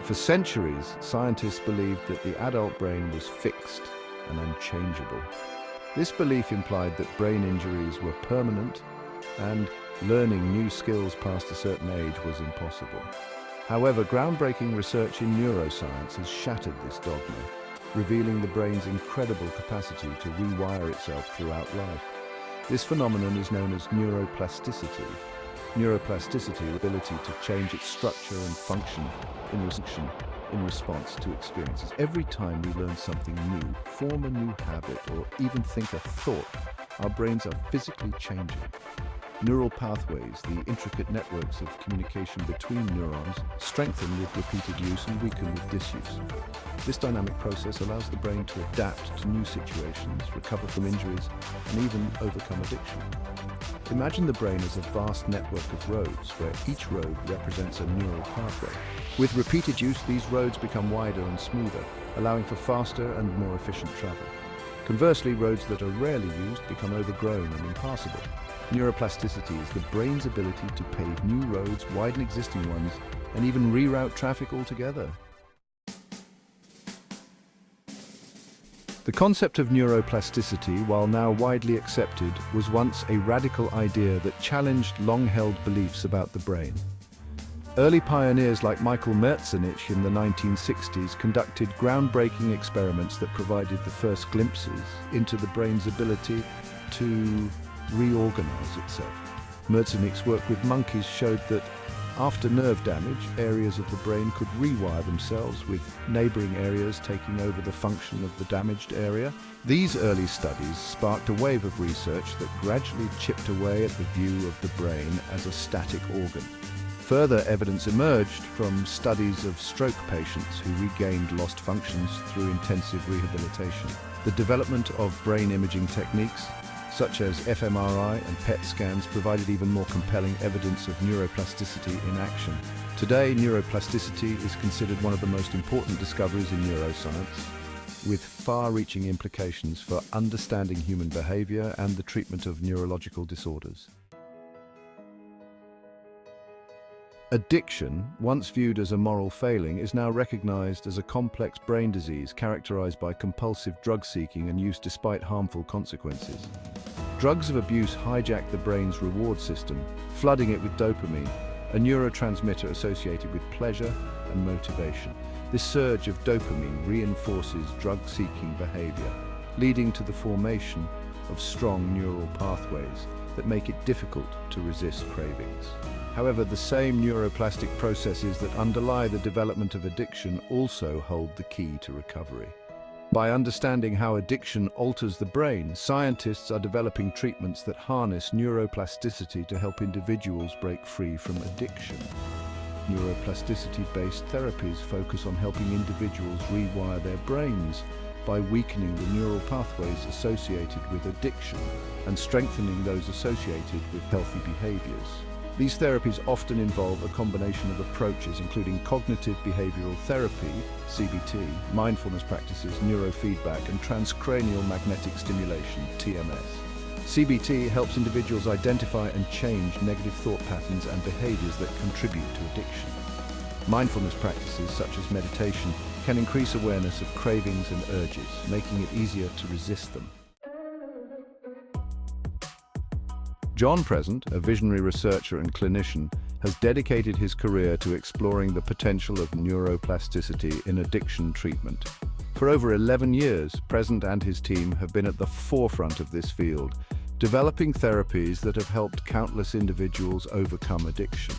For centuries, scientists believed that the adult brain was fixed and unchangeable. This belief implied that brain injuries were permanent and learning new skills past a certain age was impossible. However, groundbreaking research in neuroscience has shattered this dogma, revealing the brain's incredible capacity to rewire itself throughout life. This phenomenon is known as neuroplasticity. Neuroplasticity, the ability to change its structure and function in response to experiences. Every time we learn something new, form a new habit, or even think a thought, our brains are physically changing. Neural pathways, the intricate networks of communication between neurons, strengthen with repeated use and weaken with disuse. This dynamic process allows the brain to adapt to new situations, recover from injuries, and even overcome addiction. Imagine the brain as a vast network of roads, where each road represents a neural pathway. With repeated use, these roads become wider and smoother, allowing for faster and more efficient travel. Conversely, roads that are rarely used become overgrown and impassable. Neuroplasticity is the brain's ability to pave new roads, widen existing ones, and even reroute traffic altogether. The concept of neuroplasticity, while now widely accepted, was once a radical idea that challenged long-held beliefs about the brain. Early pioneers like Michael Merzenich in the 1960s conducted groundbreaking experiments that provided the first glimpses into the brain's ability to reorganize itself. Merzenich's work with monkeys showed that after nerve damage, areas of the brain could rewire themselves, with neighboring areas taking over the function of the damaged area. These early studies sparked a wave of research that gradually chipped away at the view of the brain as a static organ. Further evidence emerged from studies of stroke patients who regained lost functions through intensive rehabilitation. The development of brain imaging techniques, such as fMRI and PET scans, provided even more compelling evidence of neuroplasticity in action. Today, neuroplasticity is considered one of the most important discoveries in neuroscience, with far-reaching implications for understanding human behavior and the treatment of neurological disorders. Addiction, once viewed as a moral failing, is now recognized as a complex brain disease characterized by compulsive drug seeking and use despite harmful consequences. Drugs of abuse hijack the brain's reward system, flooding it with dopamine, a neurotransmitter associated with pleasure and motivation. This surge of dopamine reinforces drug-seeking behavior, leading to the formation of strong neural pathways that make it difficult to resist cravings. However, the same neuroplastic processes that underlie the development of addiction also hold the key to recovery. By understanding how addiction alters the brain, scientists are developing treatments that harness neuroplasticity to help individuals break free from addiction. Neuroplasticity-based therapies focus on helping individuals rewire their brains by weakening the neural pathways associated with addiction and strengthening those associated with healthy behaviors. These therapies often involve a combination of approaches, including cognitive behavioral therapy, CBT, mindfulness practices, neurofeedback, and transcranial magnetic stimulation, TMS. CBT helps individuals identify and change negative thought patterns and behaviors that contribute to addiction. Mindfulness practices, such as meditation, can increase awareness of cravings and urges, making it easier to resist them. John Present, a visionary researcher and clinician, has dedicated his career to exploring the potential of neuroplasticity in addiction treatment. For over 11 years, Present and his team have been at the forefront of this field, developing therapies that have helped countless individuals overcome addiction.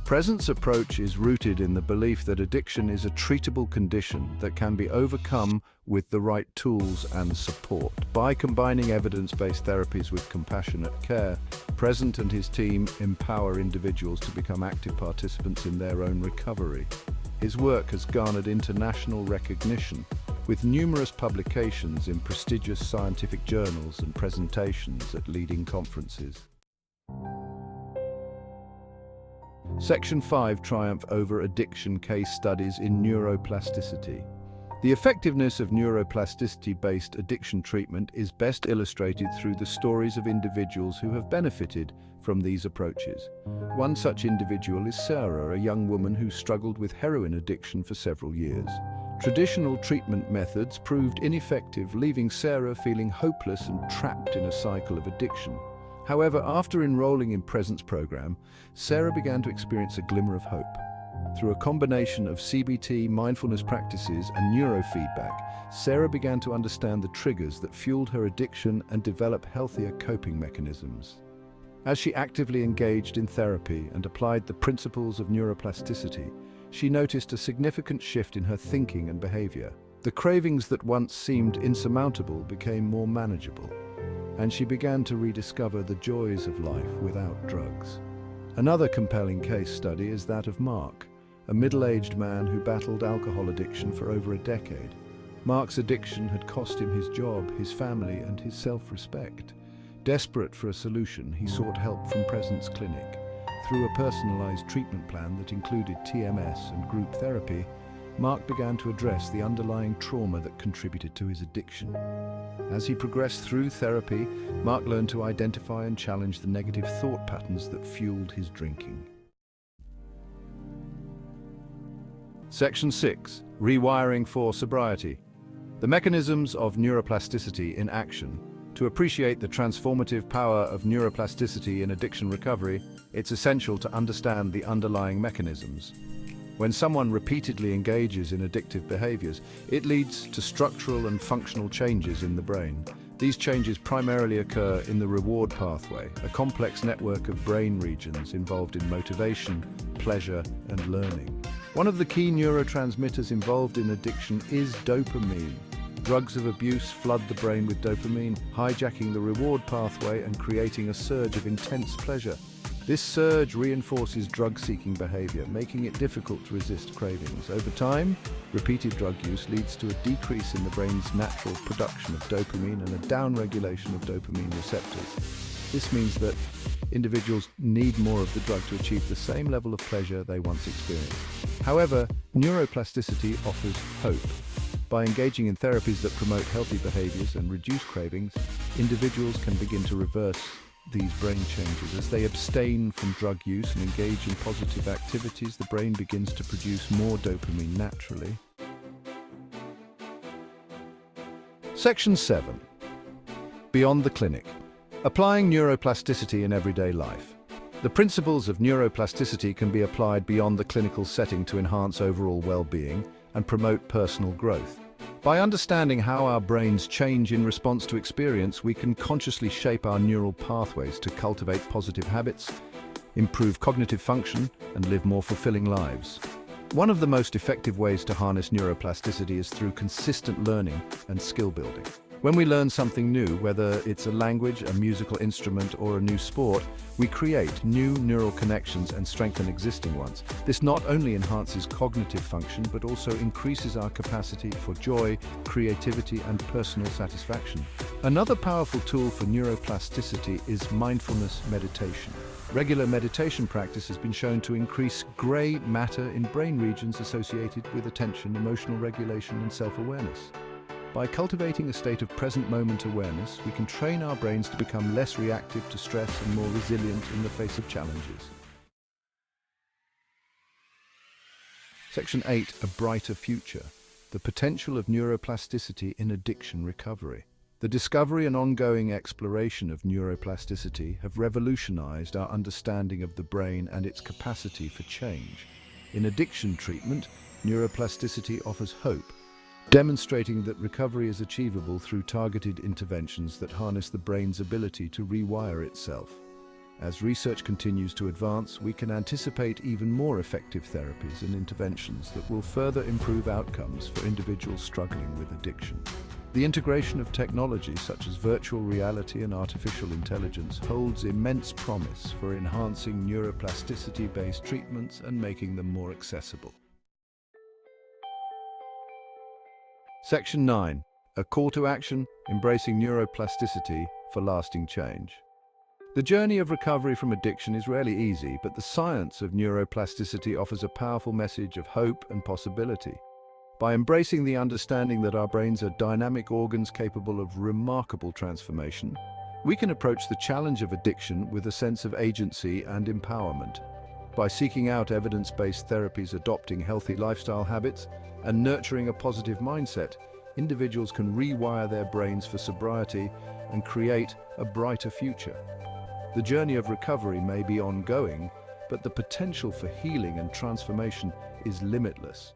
Present's approach is rooted in the belief that addiction is a treatable condition that can be overcome with the right tools and support. By combining evidence-based therapies with compassionate care, Present and his team empower individuals to become active participants in their own recovery. His work has garnered international recognition, with numerous publications in prestigious scientific journals and presentations at leading conferences. Section 5: Triumph over addiction case studies in neuroplasticity. The effectiveness of neuroplasticity-based addiction treatment is best illustrated through the stories of individuals who have benefited from these approaches. One such individual is Sarah, a young woman who struggled with heroin addiction for several years. Traditional treatment methods proved ineffective, leaving Sarah feeling hopeless and trapped in a cycle of addiction. However, after enrolling in Presence program, Sarah began to experience a glimmer of hope. Through a combination of CBT, mindfulness practices, and neurofeedback, Sarah began to understand the triggers that fueled her addiction and develop healthier coping mechanisms. As she actively engaged in therapy and applied the principles of neuroplasticity, she noticed a significant shift in her thinking and behavior. The cravings that once seemed insurmountable became more manageable, and she began to rediscover the joys of life without drugs. Another compelling case study is that of Mark, a middle-aged man who battled alcohol addiction for over a decade. Mark's addiction had cost him his job, his family, and his self-respect. Desperate for a solution, he sought help from Presence Clinic. Through a personalized treatment plan that included TMS and group therapy, Mark began to address the underlying trauma that contributed to his addiction. As he progressed through therapy, Mark learned to identify and challenge the negative thought patterns that fueled his drinking. Section 6. Rewiring for sobriety. The mechanisms of neuroplasticity in action. To appreciate the transformative power of neuroplasticity in addiction recovery, it's essential to understand the underlying mechanisms. When someone repeatedly engages in addictive behaviors, it leads to structural and functional changes in the brain. These changes primarily occur in the reward pathway, a complex network of brain regions involved in motivation, pleasure, and learning. One of the key neurotransmitters involved in addiction is dopamine. Drugs of abuse flood the brain with dopamine, hijacking the reward pathway and creating a surge of intense pleasure. This surge reinforces drug-seeking behavior, making it difficult to resist cravings. Over time, repeated drug use leads to a decrease in the brain's natural production of dopamine and a downregulation of dopamine receptors. This means that individuals need more of the drug to achieve the same level of pleasure they once experienced. However, neuroplasticity offers hope. By engaging in therapies that promote healthy behaviors and reduce cravings, individuals can begin to reverse these brain changes. As they abstain from drug use and engage in positive activities, the brain begins to produce more dopamine naturally. Section 7. Beyond the clinic. Applying neuroplasticity in everyday life. The principles of neuroplasticity can be applied beyond the clinical setting to enhance overall well-being and promote personal growth. By understanding how our brains change in response to experience, we can consciously shape our neural pathways to cultivate positive habits, improve cognitive function, and live more fulfilling lives. One of the most effective ways to harness neuroplasticity is through consistent learning and skill building. When we learn something new, whether it's a language, a musical instrument, or a new sport, we create new neural connections and strengthen existing ones. This not only enhances cognitive function, but also increases our capacity for joy, creativity, and personal satisfaction. Another powerful tool for neuroplasticity is mindfulness meditation. Regular meditation practice has been shown to increase gray matter in brain regions associated with attention, emotional regulation, and self-awareness. By cultivating a state of present moment awareness, we can train our brains to become less reactive to stress and more resilient in the face of challenges. Section 8. A brighter future. The potential of neuroplasticity in addiction recovery. The discovery and ongoing exploration of neuroplasticity have revolutionized our understanding of the brain and its capacity for change. In addiction treatment, neuroplasticity offers hope, demonstrating that recovery is achievable through targeted interventions that harness the brain's ability to rewire itself. As research continues to advance, we can anticipate even more effective therapies and interventions that will further improve outcomes for individuals struggling with addiction. The integration of technology such as virtual reality and artificial intelligence holds immense promise for enhancing neuroplasticity-based treatments and making them more accessible. Section 9. A call to action, embracing neuroplasticity for lasting change. The journey of recovery from addiction is rarely easy, but the science of neuroplasticity offers a powerful message of hope and possibility. By embracing the understanding that our brains are dynamic organs capable of remarkable transformation, we can approach the challenge of addiction with a sense of agency and empowerment. By seeking out evidence-based therapies, adopting healthy lifestyle habits, and nurturing a positive mindset, individuals can rewire their brains for sobriety and create a brighter future. The journey of recovery may be ongoing, but the potential for healing and transformation is limitless.